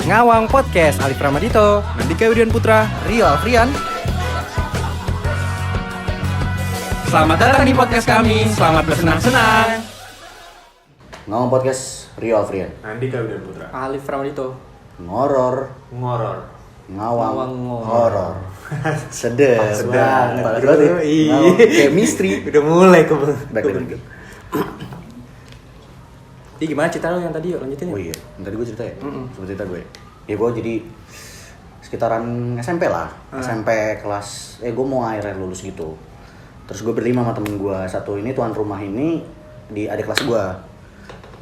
Ngawang Podcast, Alif Ramadito, Nandika Widian Putra, Rio Alfrian. selamat datang di podcast kami, selamat bersenang-senang. Ngomong podcast Rio Alfrian. Nandika Widian Putra, Alif Ramadito. Ngoror, ngoror. ngawang, Ngawang, horor. Sedep Sedap. banget. Berarti ngawang, kayak misteri. Udah mulai Baik. Ih, gimana cerita lo yang tadi, yuk lanjutin Oh yuk. iya, tadi gue cerita ya? Coba cerita gue. Ya gue jadi sekitaran SMP lah. SMP kelas, gue mau akhirnya lulus gitu. Terus gue berlima sama temen gue. Satu ini tuan rumah ini di adik kelas gue.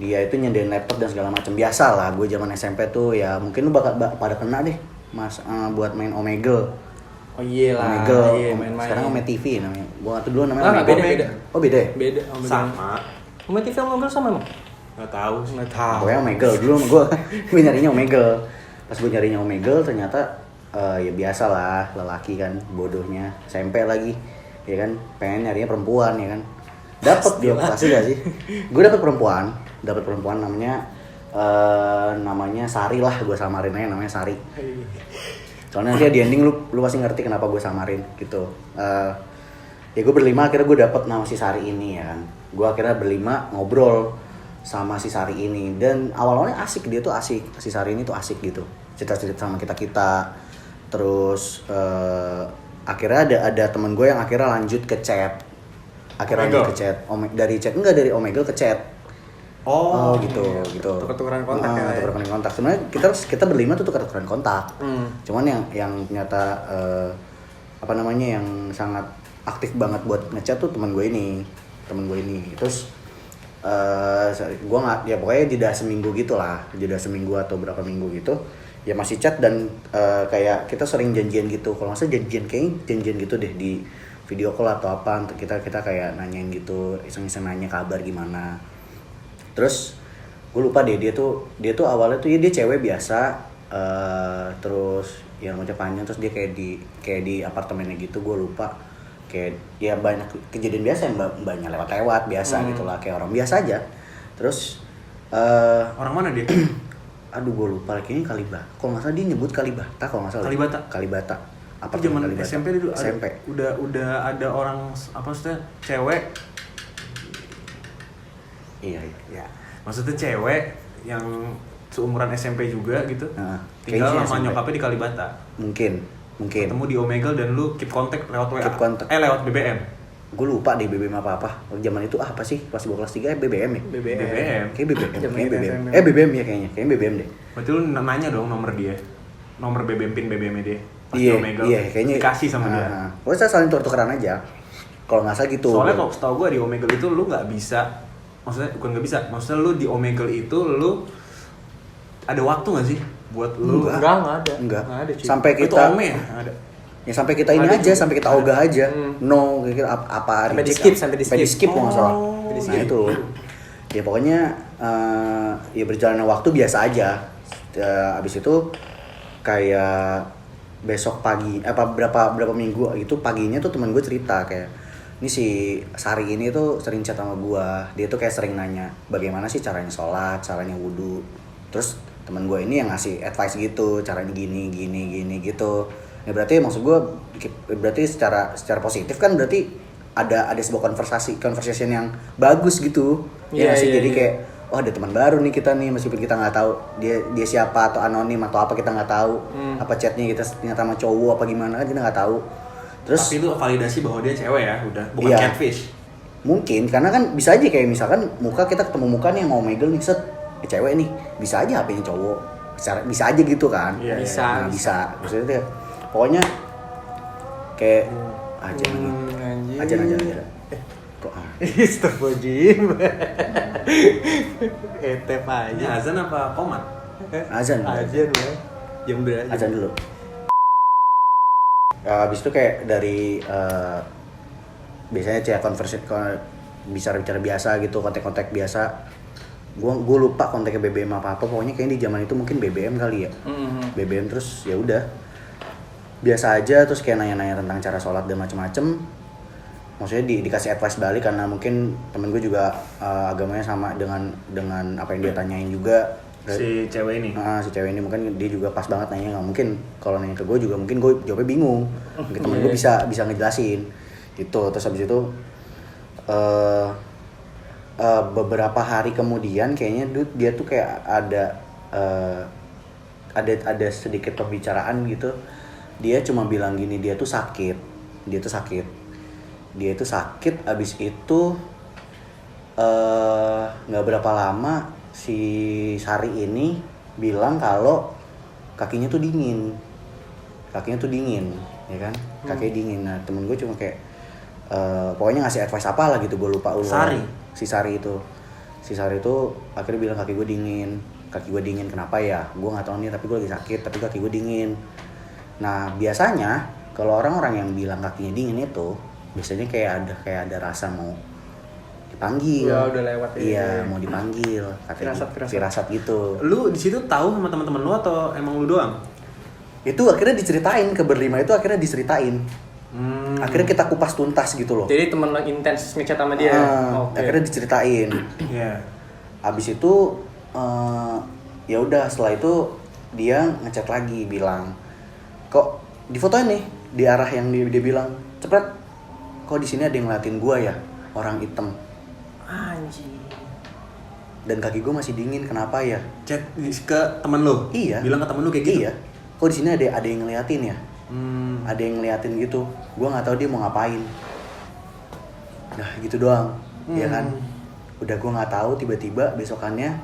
Dia itu nyediain laptop dan segala macam. Biasa lah, gue zaman SMP tuh ya mungkin lu bakal pada kena deh. Mas, buat main Omegle. Oh iya lah, Omegle, iya, main-main. sekarang Ome TV namanya. Gua waktu dulu namanya Ah, Omegle. beda. Oh beda ya? Beda, Sama. Ome TV sama Omegle sama emang? Nggak tahu sih. Nggak tahu. Pokoknya Omegle dulu gue nyarinya Omegle. Pas gue nyarinya Omegle ternyata ya biasa lah lelaki kan bodohnya SMP lagi ya kan pengen nyarinya perempuan ya kan dapat dia pasti gak sih gue dapat perempuan namanya Sari lah gue samarin aja namanya Sari soalnya nanti di ending lu pasti ngerti kenapa gue samarin gitu ya gue berlima akhirnya gue dapet nama si Sari ini ya kan gue akhirnya berlima ngobrol sama si Sari ini dan awalnya asik dia tuh asik si Sari ini tuh asik gitu cerita-cerita sama kita terus akhirnya ada temen gue yang akhirnya lanjut ke chat lanjut ke chat dari chat enggak dari Omegle ke chat Oh, gitu Tuker-tukeran kontak ya. tuker-tukeran kontak sebenarnya kita berlima tuh tuker-tukeran kontak cuman yang ternyata yang sangat aktif banget buat ngechat tuh teman gue ini terus gue nggak ya pokoknya jeda seminggu atau berapa minggu gitu ya masih chat dan kayak kita sering janjian gitu kalau nggak salah janjian gitu deh di video call atau apa kita kayak nanyain gitu iseng-iseng nanya kabar gimana terus gue lupa deh dia tuh awalnya tuh ya dia cewek biasa terus yang rambutnya panjang terus dia kayak di apartemennya gitu gue lupa kayak ya banyak kejadian biasa yang banyak lewat biasa gitulah kayak orang biasa aja terus orang mana dia? aduh gue lupa kayaknya Kalibata kalau nggak salah dia nyebut Kalibata kalau nggak salah Kalibata. apa Itu zaman Kalibata. SMP dulu SMP udah ada orang apa maksudnya cewek. iya Ya, maksudnya cewek yang seumuran SMP juga gitu. kayaknya Tinggal sama SMP. nyokapnya di Kalibata. mungkin Ketemu di Omegle dan lu keep kontak lewat WA. Keep contact. Lewat BBM. gue lupa deh BBM apa zaman itu apa sih pas gue kelas 3 BBM ya BBM. kayak BBM Zaman kayak BBM SMP. BBM ya kayaknya BBM deh Berarti lu nanya dong nomor dia. Nomor BBM pin BBM-nya dia. Pas iya di Omegle. kayaknya Dikasih sama dia. pokoknya saya saling tuker-tukeran aja kalau nggak salah gitu Soalnya kalau setahu gue di Omegle itu lu nggak bisa, maksudnya lu di Omegle itu lu ada waktu nggak sih buat lu? Enggak ada. Enggak. Enggak ada, cuy. Sampai Itu kita Ome ya? Ada. ya sampai kita ini Ada aja juga. sampai kita ogah aja no kira apa Sampai reject, sampai di di skip kalau nggak salah Oh. nah itu ya pokoknya ya berjalannya waktu biasa aja abis itu kayak besok pagi berapa minggu gitu paginya tuh teman gue cerita kayak ini si Sari ini tuh sering chat sama gue dia tuh kayak sering nanya bagaimana sih caranya sholat caranya wudhu terus teman gue ini yang ngasih advice gitu caranya gini gitu ya berarti maksud gue berarti secara positif kan berarti ada sebuah conversation yang bagus gitu ya Iya, nggak sih iya, jadi iya. kayak oh ada teman baru nih kita nih meskipun kita nggak tahu dia siapa atau anonim atau apa kita nggak tahu apa chatnya kita ternyata sama cowok apa gimana kan kita nggak tahu terus Tapi itu validasi bahwa dia cewek ya, udah bukan Iya. catfish. mungkin karena kan bisa aja kayak misalkan kita ketemu muka nih yang mau Omegle nih set cewek nih bisa aja HP-nya cowok bisa aja gitu kan Iya, nah, bisa maksudnya tuh, pokoknya kayak aja Anjir. kok Astagfirullahaladzim. Etep Ini aja. azan apa komat? azan Azan lah. Jam berapa? azan dulu habis itu kayak dari biasanya chat bisa bicara biasa gitu kontak biasa gue lupa kontaknya BBM apa pokoknya kayaknya di zaman itu mungkin BBM kali ya BBM terus ya udah biasa aja terus kayak nanya-nanya tentang cara sholat dan macem-macem maksudnya dikasih advice balik karena mungkin temen gue juga agamanya sama dengan apa yang dia tanyain juga si cewek ini. Si cewek ini mungkin dia juga pas banget nanya, nggak mungkin kalau nanya ke gue juga mungkin gue jawabnya bingung. Mungkin temen gue bisa ngejelasin gitu. Terus habis itu beberapa hari kemudian kayaknya dia tuh kayak ada sedikit pembicaraan gitu. Dia cuma bilang gini, dia tuh sakit abis itu nggak berapa lama si Sari ini bilang kalau kakinya tuh dingin ya kan, kakinya dingin. Nah temen gue cuma kayak pokoknya ngasih advice apa lah gitu, gue lupa. Si Sari itu akhirnya bilang kaki gue dingin kenapa ya, gue nggak tahu nih, tapi gue lagi sakit tapi kaki gue dingin. Nah biasanya kalau orang-orang yang bilang kakinya dingin itu biasanya kayak ada rasa mau dipanggil. Ya udah lewat ya. Iya, mau dipanggil. Firasat gitu. Lu di situ tahu sama teman-teman lu atau emang lu doang? Itu akhirnya diceritain ke berlima itu, Akhirnya kita kupas tuntas gitu loh. Jadi temen lo intens ngechat sama dia. Akhirnya diceritain. Iya. Abis itu ya udah, setelah itu dia ngechat lagi bilang, kok di fotonya nih di arah yang dia bilang, cepet, kok di sini ada yang ngeliatin gua ya, orang hitam. Anjing. Dan kaki gua masih dingin, kenapa ya? Chat ke temen lu? Iya. Bilang ke temen lu kayak gitu? Iya. Kok di sini ada yang ngeliatin ya? Ada yang ngeliatin gitu. Gua nggak tahu dia mau ngapain. Nah gitu doang, ya kan? Udah gua nggak tahu, tiba-tiba besokannya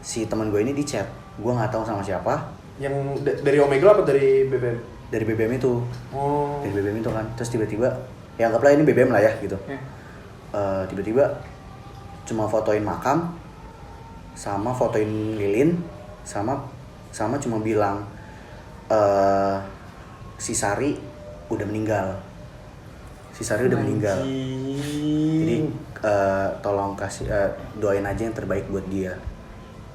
si teman gue ini di chat. Gua nggak tahu sama siapa. Yang dari Omegle apa dari BBM? Dari BBM itu. Oh. Dari BBM itu kan. Terus tiba-tiba, ya anggaplah ini BBM lah ya gitu. Tiba-tiba cuma fotoin makam, sama fotoin lilin, sama cuma bilang si Sari udah meninggal. Jadi tolong kasih doain aja yang terbaik buat dia.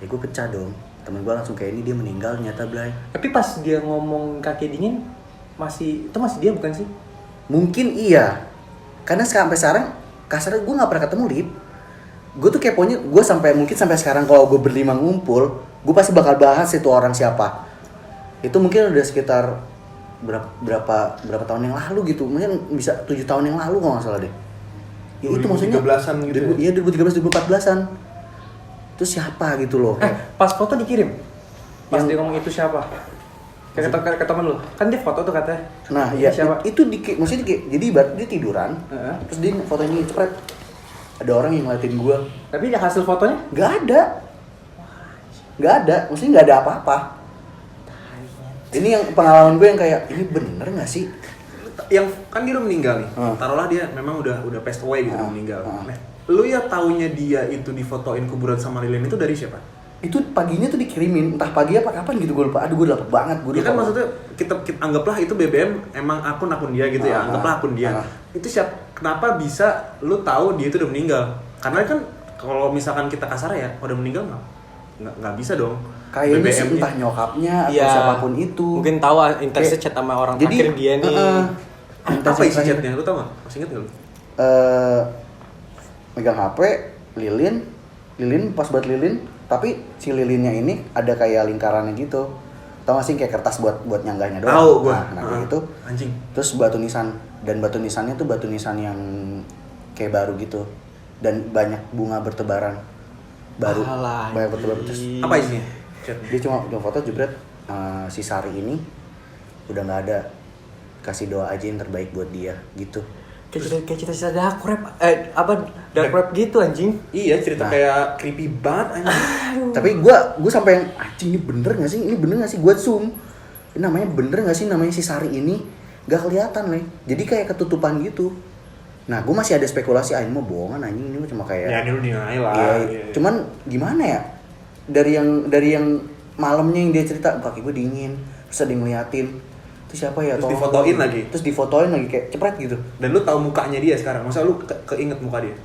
Ya gue pecah dong. Temen gue langsung kayak, ini dia meninggal nyata, Blay. Tapi pas dia ngomong kaki dingin, masih dia bukan sih? Mungkin iya. Karena sampai sekarang kasarnya gue nggak pernah ketemu Lip. Gue tuh keponya, gue mungkin sampai sekarang kalau gue berlima ngumpul, gue pasti bakal bahas itu orang siapa. Itu mungkin udah sekitar berapa tahun yang lalu gitu, mungkin bisa 7 tahun yang lalu kalau nggak salah deh. Ya itu maksudnya 2013-an gitu. Iya 2013 2014-an. Itu siapa gitu loh. Pas foto dikirim. Pas dia ngomong itu siapa? Ke temen lu. Kan dia foto tuh katanya. Nah, iya siapa? itu maksudnya jadi ibarat dia tiduran, terus dia foto ini cepet. Ada orang yang ngeliatin gua. Tapi hasil fotonya Nggak ada, maksudnya nggak ada apa-apa. Ini yang pengalaman gue yang kayak, ini bener nggak sih? Yang kan dia udah meninggal nih. Taruhlah dia memang udah passed away gitu, udah meninggal. Nah, lu ya taunya dia itu difotoin kuburan sama lilin itu dari siapa? Itu paginya tuh dikirimin, entah pagi apa kapan gitu, gue lupa. Aduh gue lupa banget. Ya kan maksudnya kita anggaplah itu BBM emang akun dia gitu ya, anggaplah akun dia. Itu kenapa bisa lu tahu dia itu udah meninggal? Karena kan kalau misalkan kita kasar ya, udah meninggal nggak bisa dong. Kayaknya sih entah nyokapnya atau siapapun itu. mungkin tahu intensnya chat sama orang terakhir dia nih. Apa isi chatnya? Lu tau nggak? Masih inget nggak lu? Megang HP, lilin pas buat lilin, tapi si lilinnya ini ada kayak lingkarannya gitu. Tau gak sih kayak kertas buat nyanggahnya doang. Tahu gua. Nah kayak gitu. Anjing. Terus batu nisan, dan batu nisannya tuh batu nisan yang kayak baru gitu. Dan banyak bunga bertebaran. Baru. Banyak bertebaran. Terus Apa isinya? dia cuma foto jebret, si Sari ini udah nggak ada, kasih doa aja yang terbaik buat dia gitu. Kayak cerita dark web gitu anjing. Iya, cerita kayak creepy banget anjing. Tapi gue sampai yang anjing, ini bener nggak sih gue zoom, ini namanya bener nggak sih namanya si Sari ini, nggak kelihatan nih, jadi kayak ketutupan gitu. Nah gue masih ada spekulasi, ini mau bohongan anjing, ini cuma kayak Ya ini lu dinilai lah. Iya. Cuman gimana ya, dari yang malamnya yang dia cerita kaki gue dingin, terus ada yang ngeliatin, itu siapa ya? Terus difotoin lagi. Terus difotoin lagi kayak cepret gitu. Dan lu tahu mukanya dia sekarang. Masa lu keinget muka dia?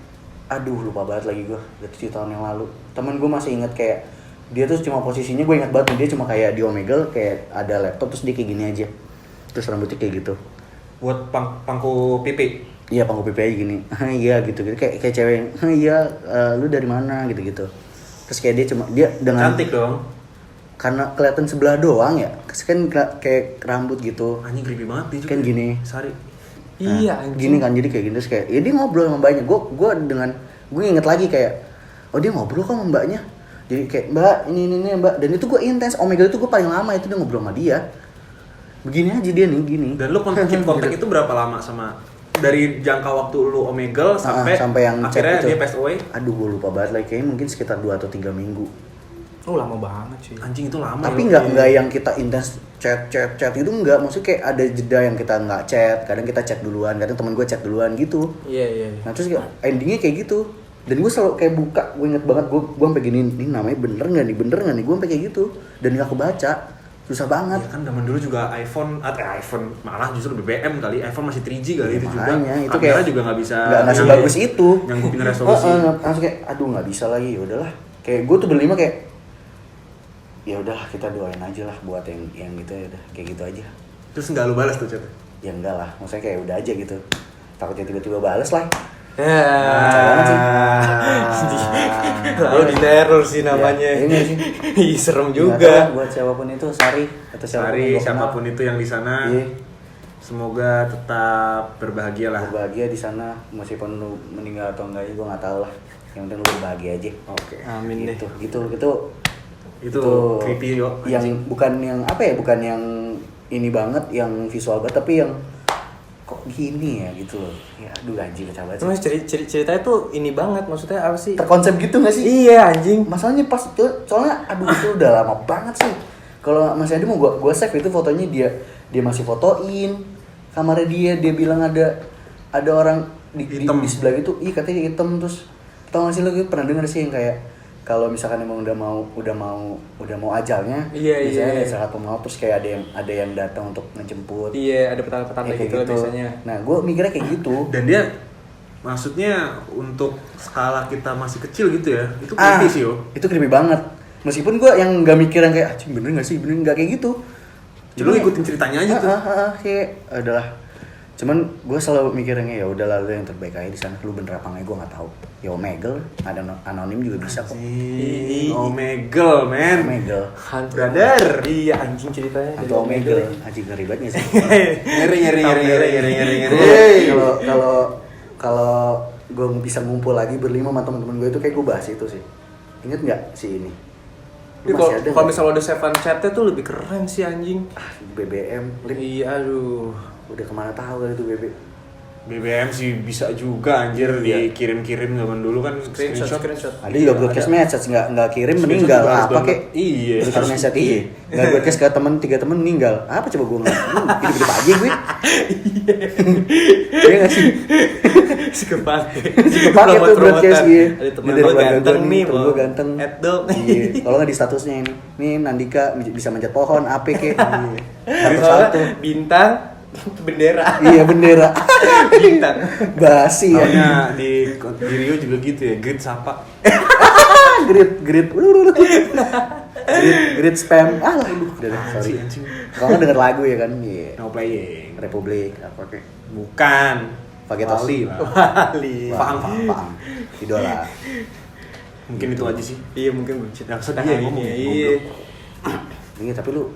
Aduh lupa banget lagi gue. Udah 7 tahun yang lalu. Temen gue masih inget kayak dia tuh cuma posisinya, gue ingat banget, dia cuma kayak di Omegle kayak ada laptop terus dia kayak gini aja. Terus rambutnya kayak gitu. Buat pangku pipi. Iya pangku pipi aja gini. Iya gitu. Kayak cewek yang, iya lu dari mana gitu-gitu. Terus kayak dia dengan Cantik dong. karena kelihatan sebelah doang ya, kan kayak rambut gitu Anjing creepy banget dia juga. kan gini. Sari. Iya, Nah, gini kan jadi kayak gini terus kayak ya dia ngobrol sama mbaknya. Gue inget lagi kayak oh dia ngobrol kok sama mbaknya. Jadi kayak mbak ini mbak, dan itu gue intens. Omegle itu gue paling lama itu dia ngobrol sama dia. Begini aja dia nih gini. Dan lu keep kontak itu berapa lama sama dari jangka waktu lu Omegle sampai yang akhirnya chat itu. dia passed away? Aduh gue lupa banget lagi, kayaknya mungkin sekitar 2 atau 3 minggu. Oh lama banget sih. Anjing itu lama. Tapi ya. nggak yang kita intens chat itu enggak. Maksudnya kayak ada jeda yang kita nggak chat. Kadang kita chat duluan, kadang temen gue chat duluan gitu. Iya. Nah terus kayak endingnya kayak gitu. Dan gue selalu kayak buka, gue inget banget gue sampai gini, ini namanya bener nggak nih, gue sampai kayak gitu. Dan nggak kebaca, susah banget. Ya kan zaman dulu juga iPhone malah justru BBM kali, iPhone masih 3G kali itu juga. Makanya, itu Kamera kayak juga nggak bisa. nggak sebagus itu. Nyanggupin resolusi. Langsung kayak aduh nggak bisa lagi, ya udahlah. Kayak gue tuh berlima kayak ya udahlah kita doain aja lah buat yang gitu ya udah kayak gitu aja. Terus nggak lu balas tuh chatnya? Ya enggak lah, maksudnya kayak udah aja gitu. Takutnya tiba-tiba bales lah. Lalu di teror sih namanya. Iya, iya sih. Ih, serem Nggak tahu lah, juga. buat siapapun itu Sari atau Sari, yang gua kenal. siapapun itu yang di sana, Iya. semoga tetap berbahagia lah. Berbahagia di sana meskipun lu meninggal atau enggak ya gue nggak tahu lah. Yang penting lu berbahagia aja. Oke. Amin deh. Itu creepy yo. Yang anjing. bukan yang apa ya, bukan yang ini banget, yang visual banget, tapi yang kok gini ya gitu loh. Ya aduh anjing kacau banget Cuma sih. ceritanya tuh ini banget, maksudnya apa sih? Terkonsep gitu gak sih? Iya anjing. Masalahnya pas itu soalnya aduh itu udah lama banget sih. Kalau Mas Adi mau gua save itu fotonya dia masih fotoin kamarnya dia bilang ada orang di Hitam. di sebelah itu, katanya hitam. Terus tau gak sih lo pernah dengar sih yang kayak kalau misalkan emang udah mau ajalnya, Iya, biasanya iya. ada saat mau terus kayak ada yang datang untuk ngejemput. Iya, ada petanda-petanda Ya, gitu lah biasanya. Nah, gue mikirnya kayak gitu. Dan dia maksudnya untuk skala kita masih kecil gitu ya, itu creepy sih yo. Itu creepy banget. Meskipun gue yang nggak mikir yang kayak bener nggak sih, bener nggak kayak gitu. Jadi lu ikutin ceritanya aja tuh. Kayak adalah. Cuman gue selalu mikirnya ya udah lalu yang terbaik aja di sana. Lu bener apa nggak gue nggak tahu. Ya Omegle, ada anonim juga bisa kok. Omegle, men. Omegle. Hantu Brother. Iya anjing ceritanya. Atau Omegle, anjing ngeri banget sih. Ngeri. Kalau gue bisa ngumpul lagi berlima sama teman-teman gue itu kayak gue bahas itu sih. Ingat nggak si ini? Lu masih ada Kalau nggak? misalnya udah save chatnya tuh lebih keren sih anjing. BBM, Lip. Iya aduh. Udah kemana tahu kali itu BB. BBM sih bisa juga anjir dikirim-kirim zaman dulu kan Screenshot. Ada juga broadcast message nggak kirim Screenshot meninggal juga harus apa download. kek? Iya. Broadcast message iya. Nggak broadcast ke temen 3 temen meninggal. Apa coba gue ngeliat? Hidup aja gue. Iya nggak sih? Sekepake. Sekepake tuh broadcast iya. Ada temen Dari gue keluarga ganteng gue nih, temen gue ganteng. Add dong. Iya. Kalau nggak di statusnya ini, nih Nandika bisa manjat pohon, apa kek? Soalnya Satu. bintang bendera. Iya bendera. Bintang. Basi ya. Soalnya di Rio juga gitu ya, grid sapa. Grid spam. Lah lu udah deh, sorry. Anjing. Kalau nggak denger lagu ya kan? Iya. No playing. Republik apa kek? Bukan. Pagetos. Wali lah. Wali. Faang. Idola. Mungkin itu aja sih. Iya mungkin buncit. Yang sedih Nah, ya ini, ngomong, iya. Iya tapi lu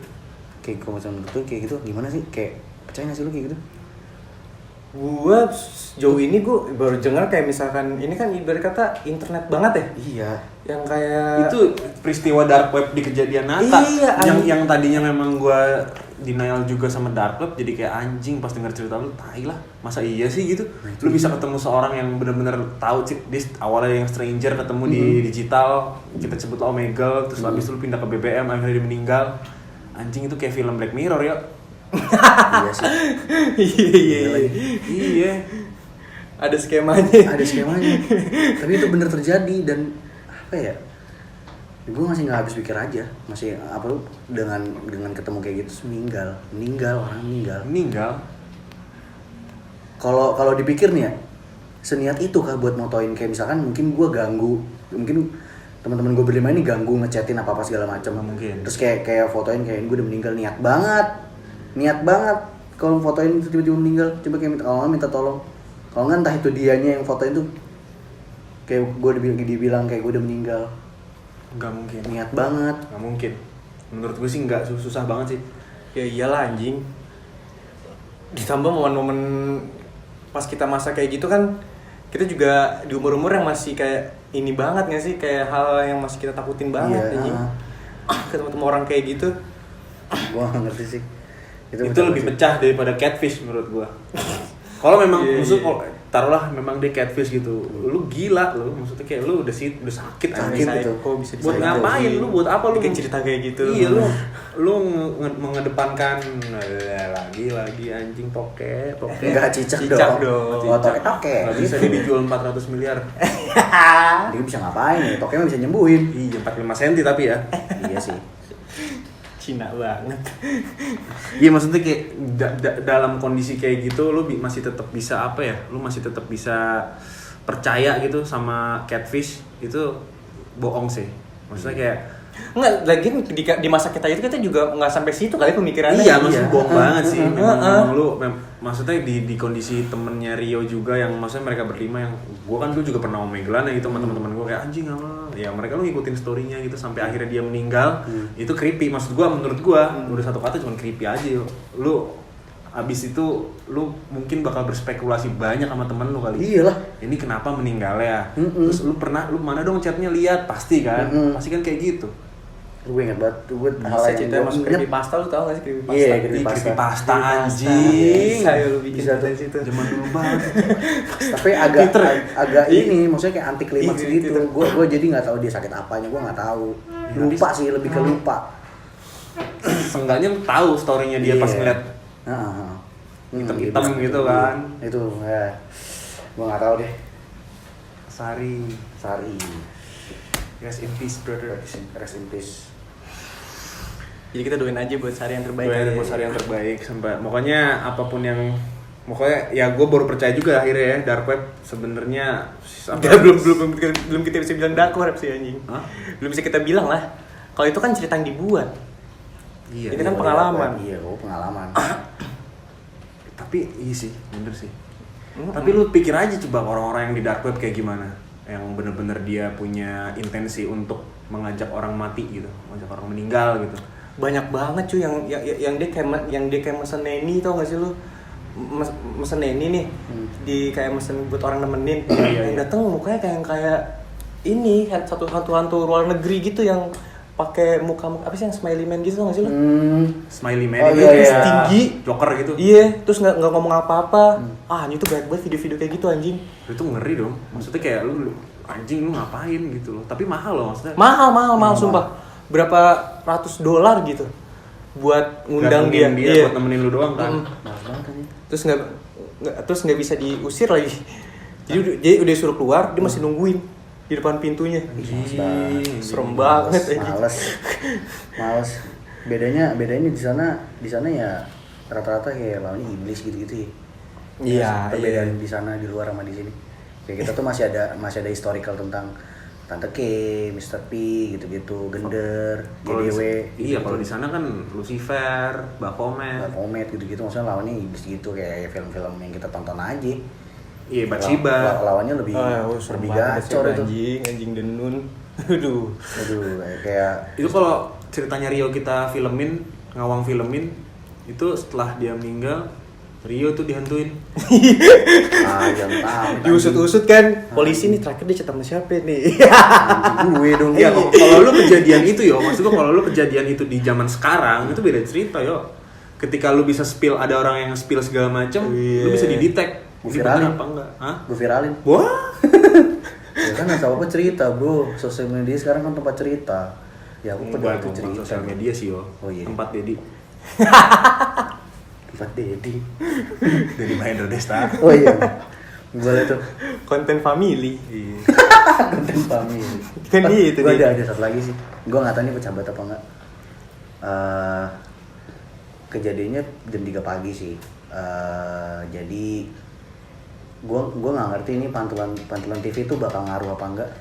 kayak kalau misalnya menurut lu kayak gitu gimana sih? Kayak percaya nggak sih lu kayak gitu? Gua sejauh ini gua baru dengar kayak misalkan ini kan ibarat kata internet banget ya. Iya. Yang kayak Itu peristiwa dark web di kejadian nyata. Iya, yang tadinya memang gua denial juga sama dark web, jadi kayak anjing pas denger cerita lu, tai lah. Masa iya sih gitu? Lu bisa ketemu seorang yang benar-benar tahu dia awalnya yang stranger ketemu di digital, kita sebut Omegle, terus habis itu lu pindah ke BBM akhirnya dia meninggal. Anjing itu kayak film Black Mirror ya. Iya sih. iya. Ada skemanya. Ada skemanya. Tapi itu bener terjadi dan apa ya? Gue masih nggak habis pikir aja. Masih apa lu dengan ketemu kayak gitu terus meninggal orang meninggal. Kalau dipikir nih ya, seniat itu kah buat motoin kayak misalkan mungkin gue ganggu, mungkin teman-teman gue berlima ini ganggu ngechatin apa segala macam. Mungkin. Terus kayak fotoin kayak gue udah meninggal, niat banget kalau fotoin itu tiba-tiba meninggal, coba kayak minta tolong. Kalau nggak entah itu dianya yang fotoin tuh kayak gue dibilang kayak gue udah meninggal. Nggak mungkin. Niat banget. Nggak mungkin. Menurut gue sih nggak, susah banget sih. Ya iyalah anjing. Ditambah momen-momen pas kita masa kayak gitu kan, kita juga di umur-umur yang masih kayak ini banget nggak sih, kayak hal yang masih kita takutin banget anjing. Ketemu orang kayak gitu. Gua nggak ngerti sih. Itu lebih pecah daripada catfish menurut gua. Kalau memang maksud taruhlah memang dia catfish gitu, lu gila lu, maksudnya kayak lu udah sakit Sakit anjing. gitu. Kok bisa Buat ngapain lu, buat apa lu bikin cerita kayak gitu? Iya lu mengedepankan lagi anjing toke. Enggak cicak dong. Oh, toke. Nggak bisa dia dijual 400 miliar. Dia bisa ngapain ya? Toke mah bisa nyembuhin. Iya 45 cm tapi ya. Iya sih. Cina banget. Iya maksudnya kayak dalam kondisi kayak gitu lu masih tetap bisa apa ya? Lu masih tetap bisa percaya gitu sama catfish, itu bohong sih. Maksudnya kayak Enggak, lagi di masa kita itu kita juga nggak sampai situ kali pemikirannya. iya, maksudnya bohong banget sih. Memang lu maksudnya di kondisi temennya Rio juga yang maksudnya mereka berlima yang gua kan dulu juga pernah omegelan ya gitu sama teman-teman gua kayak anjing apa. Ya mereka lu ngikutin story-nya gitu sampai akhirnya dia meninggal. Itu creepy maksud gua, menurut gua. Udah satu kata cuma creepy aja. Lu abis itu lu mungkin bakal berspekulasi banyak sama temen lu kali. Iyalah. Ini kenapa meninggal ya? Terus lu mana dong chatnya lihat, pasti kan? Pasti kan kayak gitu. Gue ingat banget, gue hal Bisa yang cerita masuk creepypasta, lu tau gak sih creepypasta? Iya, Creepypasta anjing. Ayo lu bikin Bisa dari situ. Zaman dulu banget. tapi agak ini, maksudnya kayak anti klimaks Iya, gitu. Gue jadi nggak tahu dia sakit apanya, gue nggak tahu. Lupa sih, lebih ke lupa. Seenggaknya lu tahu story-nya dia pas ngeliat hitam-hitam gitu kan. Itu ya, gue nggak tahu deh. Sari. Rest in peace brother. Rest in peace. Jadi kita doain aja buat Sari yang terbaik. Doain buat Sari yang terbaik sampai pokoknya apapun yang ya gue baru percaya juga akhirnya ya dark web sebenarnya belum kita bisa bilang dark web sih anjing. Hah? Belum bisa kita bilang lah. Kalau itu kan cerita yang dibuat. Iya. Ini kan pengalaman. Iya, pengalaman. Tapi iya sih, bener sih. Tapi lu pikir aja coba orang-orang yang di dark web kayak gimana, yang bener-bener dia punya intensi untuk mengajak orang mati gitu, mengajak orang meninggal gitu. Banyak banget cuy yang dia kayak mesen neni, tau gak sih lu? Mesen neni nih di kayak mesen buat orang nemenin. Yang datang mukanya kayak ini hantu luar negeri gitu yang pakai muka apa sih yang smiley man gitu, tau gak sih lu? Smiley man Oh, itu iya. tinggi, joker gitu. Iya, terus nggak ngomong apa-apa. Ini tuh banyak banget video-video kayak gitu anjing. Itu ngeri dong. Maksudnya kayak lu anjing lu ngapain gitu loh. Tapi mahal loh maksudnya. Mahal sumpah. Berapa ratus $, gitu buat ngundang dia. Buat nemenin lu doang kan. Terus nggak bisa diusir lagi. Jadi udah suruh keluar, dia masih nungguin di depan pintunya. Serem banget Males. Bedanya di sana ya rata-rata kayak lawannya iblis gitu-gitu ya. Iya. Perbedaan di sana di luar sama di sini. Kayak kita tuh masih ada historical tentang Tante K, Mr. P gitu-gitu, Gender, GDW. Iya, kalau di sana kan Lucifer, Baphomet gitu-gitu, maksudnya lawannya iblis gitu kayak film-film yang kita tonton aja. Iya, Bathsheba. Lawannya lebih gacor itu. Anjing denun. Aduh, kayak Itu kalau ceritanya Rio kita ngawang filmin, itu setelah dia meninggal, Rio tuh dihantuin. yang tahu. diusut-usut kan. Polisi nih terakhir dia chat sama siapa nih? Gue dong. Iya, kalau lu kejadian itu maksud gua kalau lu kejadian itu di zaman sekarang itu beda cerita Ketika lu bisa spill, ada orang yang spill segala macam, lu bisa didetect. Gue viralin apa enggak? Hah? Gue viralin. Wah. Ya kan nggak tahu apa cerita bro. Sosial media sekarang kan tempat cerita. Ya aku pada itu cerita. Sosial media sih Oh iya. Tempat Dedi. Tempat Dedi. Dedi Mahendra Desta. Oh iya. Boleh tuh. Konten family. Iya. Konten family. Kan itu Gue dia. ada satu lagi sih. Gue nggak tahu ini pejabat apa enggak. Kejadiannya jam 3 pagi sih. Jadi gue nggak ngerti ini pantulan TV itu bakal ngaruh apa enggak.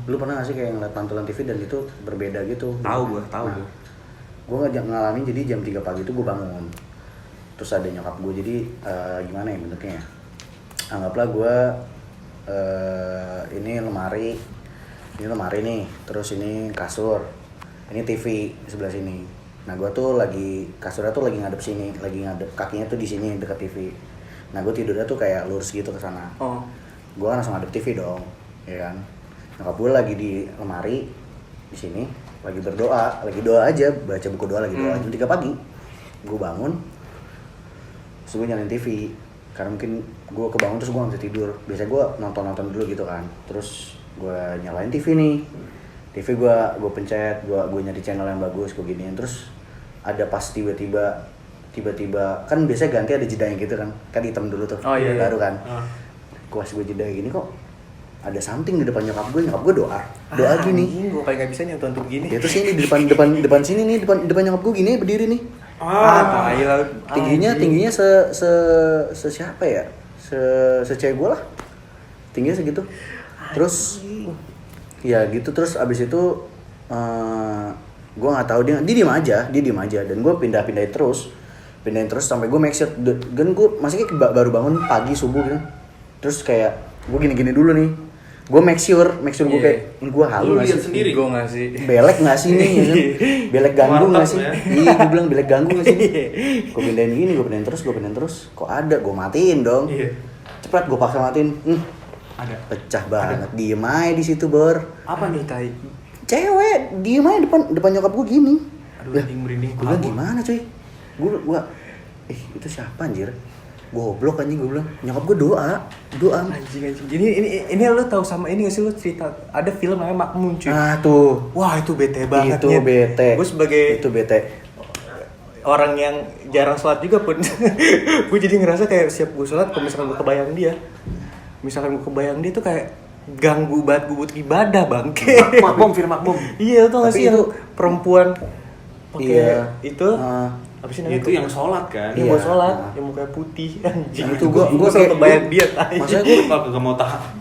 Lu pernah nggak sih kayak ngeliat pantulan TV dan itu berbeda gitu? Tahu gue. Gue ngalamin, jadi jam 3 pagi itu gue bangun. Terus ada nyokap gue, jadi gimana ya bentuknya? Anggaplah gue ini lemari Ini lemari nih, terus ini kasur, ini TV di sebelah sini. Nah gue tuh lagi kasurnya tuh lagi ngadep sini, lagi ngadep kakinya tuh di sini dekat TV. Nah gue tidurnya tuh kayak lurus gitu ke sana. Oh. Gue kan langsung ngadep TV dong, ya kan. Nyokap gue lagi di lemari di sini, lagi berdoa, lagi doa aja, baca buku doa lagi doa. Jam 3 pagi, gue bangun, terus gue nyalain TV. Karena mungkin gue kebangun terus gue gak bisa tidur. Biasanya gue nonton dulu gitu kan. Terus gue nyalain TV nih, TV gue pencet, gue nyari channel yang bagus, gue giniin. Terus ada pas tiba-tiba kan biasanya ganti ada jedanya gitu kan hitam dulu tuh, baru kan. Pas gue jeda gini kok ada something di depan nyokap gue doa gini. Gue kayak gak bisa nonton tuh begini. Ya terus ini di depan sini nih, depan nyokap gue gini berdiri nih. Tai lah. Tingginya se siapa ya? Se cewek gue lah. Tingginya segitu. Terus ya gitu, terus abis itu gue nggak tahu dia diem aja dan gue pindahin terus sampai gue make sure dan gue masih kayak baru bangun pagi subuh gitu. Terus kayak gue gini dulu nih, gue make sure gue kayak ini gue halu nggak sih sendiri gue nggak sih belek nggak sih nih ya kan? Belek ganggu nggak sih iya gue bilang belek ganggu nggak sih gue pindahin terus kok ada, gue matiin dong. Cepet gue paksa matiin ada pecah banget, diem aja di situ Bor. apa nih tai Cewek diem aja depan nyokap gue gini. aduh merinding Gue bilang gimana cuy, gue itu siapa anjir, goblok anjing. Gue bilang nyokap gue doa anjing ini lo tahu sama ini nggak sih, lo cerita ada film namanya Makmum cuy. tuh Wah itu bete banget itu bete, gue sebagai itu bete orang yang jarang sholat juga pun gue jadi ngerasa kayak siap gue sholat kalau misalkan gue kebayang dia tuh kayak ganggu banget gue buat ibadah bangke. Film makmum Iya tuh nggak sih itu, yang perempuan pakai itu apa sih namanya itu yang sholat kan. yang buat sholat yang mukanya putih anjing. Itu gua selalu kayak kebayang dia maksudnya Gue kagak mau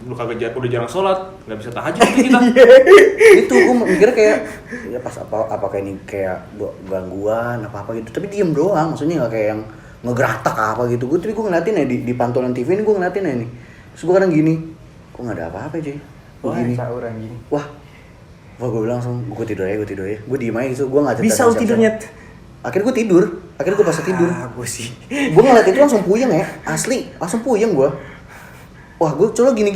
lu kagak udah jarang sholat, nggak bisa tahajud kita. itu gue mikirnya kayak ya pas apakah ini kayak gangguan apa gitu, tapi diem doang, maksudnya nggak kayak yang ngegeratak apa gitu. Tapi gue ngeliatin ya di pantulan TV ini, gue ngeliatin ya nih, terus gue kadang gini, kok nggak ada apa-apa cuy, gue gini, wah gue bilang langsung gue tidur aja, gue diem aja gitu, gue nggak cerita. bisa lu tidurnya. Akhirnya gue tidur, gue pas tidur. Gue sih. Gue ngeliat itu langsung puyeng ya, asli, langsung puyeng gue. Wah gue coba gini,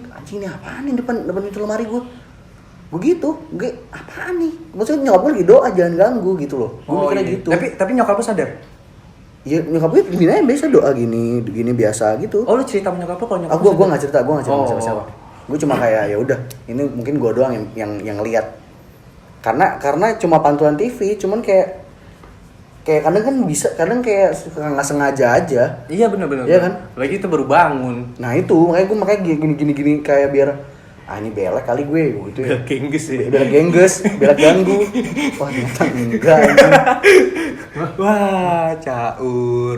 anjing ini apaan nih depan pintu lemari gue. Gue gitu, apaan nih? Maksudnya nyokap gue lagi doa, jangan ganggu gitu loh. Gue mikirnya gitu. Tapi nyokap lu sadar? Iya nyokap gue gini aja biasa doa gini biasa gitu. Oh lu cerita sama nyokap lu kalau nyokap gue nggak cerita sama siapa-siapa. Gue cuma kayak ya udah, ini mungkin gue doang yang lihat. Karena cuma pantulan TV, cuman kayak kadang kan bisa, kadang kayak suka nggak sengaja aja. Iya benar. Iya kan? Lagi itu baru bangun. Nah itu makanya gini kayak biar ini belek kali gue gitu ya. Belek gengges ya. Belek ganggu. Wah ternyata enggak. Wah caur.